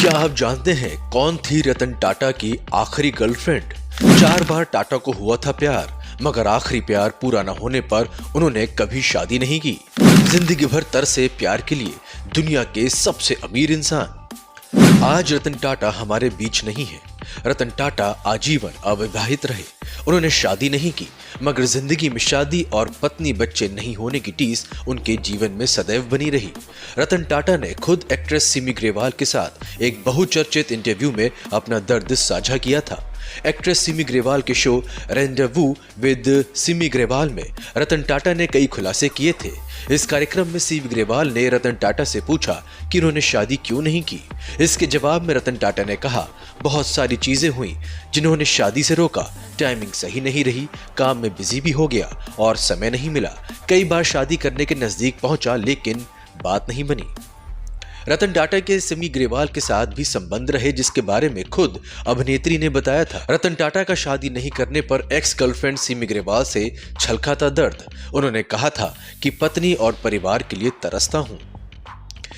क्या आप जानते हैं कौन थी रतन टाटा की आखिरी गर्लफ्रेंड? 4 बार टाटा को हुआ था प्यार, मगर आखिरी प्यार पूरा न होने पर उन्होंने कभी शादी नहीं की। जिंदगी भर तरसे प्यार के लिए दुनिया के सबसे अमीर इंसान। आज रतन टाटा हमारे बीच नहीं है। रतन टाटा आजीवन अविवाहित रहे। उन्होंने शादी नहीं की, मगर जिंदगी में शादी और पत्नी बच्चे नहीं होने की टीस उनके जीवन में सदैव बनी रही। रतन टाटा ने खुद एक्ट्रेस सिमी ग्रेवाल के साथ एक बहुचर्चित इंटरव्यू में अपना दर्द साझा किया था। एक्ट्रेस सिमी ग्रेवाल के show rendezvous with Simi Grewal में रतन टाटा ने कई खुलासे किए थे। इस कार्यक्रम में सिमी ग्रेवाल ने रतन टाटा से पूछा कि उन्होंने शादी क्यों नहीं की। इसके जवाब में रतन टाटा ने कहा, बहुत सारी चीजें हुई जिन्होंने शादी से रोका। टाइमिंग सही नहीं रही, काम में बिजी भी हो गया और समय नहीं मिला। कई बार शादी करने के नजदीक पहुंचा, लेकिन बात नहीं बनी। रतन टाटा के सिमी ग्रेवाल के साथ भी संबंध रहे, जिसके बारे में खुद अभिनेत्री ने बताया था। रतन टाटा का शादी नहीं करने पर एक्स गर्लफ्रेंड सिमी ग्रेवाल से छलका था दर्द। उन्होंने कहा था कि पत्नी और परिवार के लिए तरसता हूं।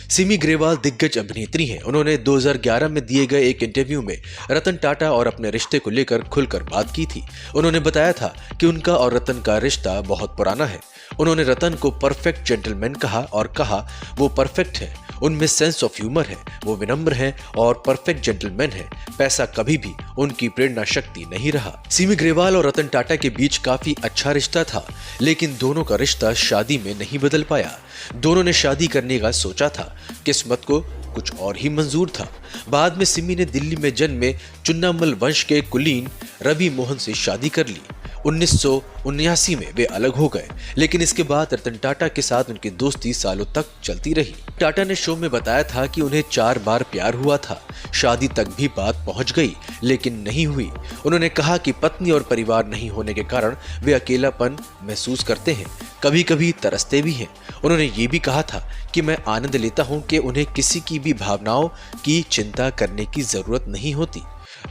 सिमी ग्रेवाल दिग्गज अभिनेत्री हैं। उन्होंने 2011 में दिए गए एक इंटरव्यू में रतन टाटा और अपने रिश्ते को लेकर खुलकर बात की थी। उन्होंने बताया था कि उनका और रतन का रिश्ता बहुत पुराना है। उन्होंने रतन को परफेक्ट जेंटलमैन कहा और कहा वो परफेक्ट है, उनमें सेंस ऑफ ह्यूमर है, वो विनम्र है और परफेक्ट जेंटलमैन है। पैसा कभी भी उनकी प्रेरणा शक्ति नहीं रहा। सिमी ग्रेवाल और रतन टाटा के बीच काफी अच्छा रिश्ता था, लेकिन दोनों का रिश्ता शादी में नहीं बदल पाया। दोनों ने शादी करने का सोचा था, किस्मत को कुछ और ही मंजूर था। बाद में सिमी ने दिल्ली में जन्मे चुन्नामल वंश के कुलीन रवि मोहन से शादी कर ली। 1979 में वे अलग हो गए, लेकिन इसके बाद रतन टाटा के साथ उनकी दोस्ती सालों तक चलती रही। टाटा ने शो में बताया था कि उन्हें 4 बार प्यार हुआ था। शादी तक भी बात पहुंच गई, लेकिन नहीं हुई। उन्होंने कहा कि पत्नी और परिवार नहीं होने के कारण वे अकेलापन महसूस करते हैं, कभी कभी तरसते भी हैं। उन्होंने ये भी कहा था कि मैं आनंद लेता हूं कि उन्हें किसी की भी भावनाओं की चिंता करने की जरूरत नहीं होती।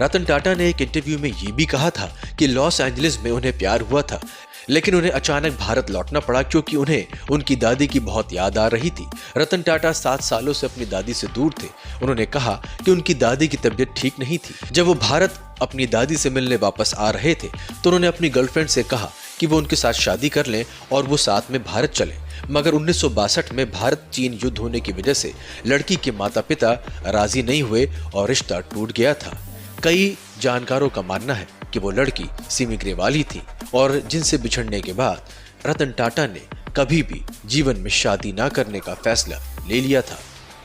रतन टाटा ने एक इंटरव्यू में ये भी कहा था कि लॉस एंजलिस में उन्हें प्यार हुआ था, लेकिन उन्हें अचानक भारत लौटना पड़ा क्योंकि उन्हें उनकी दादी की बहुत याद आ रही थी। रतन टाटा 7 सालों से अपनी दादी से दूर थे। उन्होंने कहा कि उनकी दादी की तबीयत ठीक नहीं थी। जब वो भारत अपनी दादी से मिलने वापस आ रहे थे तो उन्होंने अपनी गर्लफ्रेंड से कहा कि वो उनके साथ शादी कर लें और वो साथ में भारत चले, मगर 1962 में भारत चीन युद्ध होने की वजह से लड़की के माता पिता राजी नहीं हुए और रिश्ता टूट गया था। कई जानकारों का मानना है कि वो लड़की सिमी ग्रेवाल ही थी और जिनसे बिछड़ने के बाद रतन टाटा ने कभी भी जीवन में शादी ना करने का फैसला ले लिया था।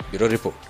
Bureau report.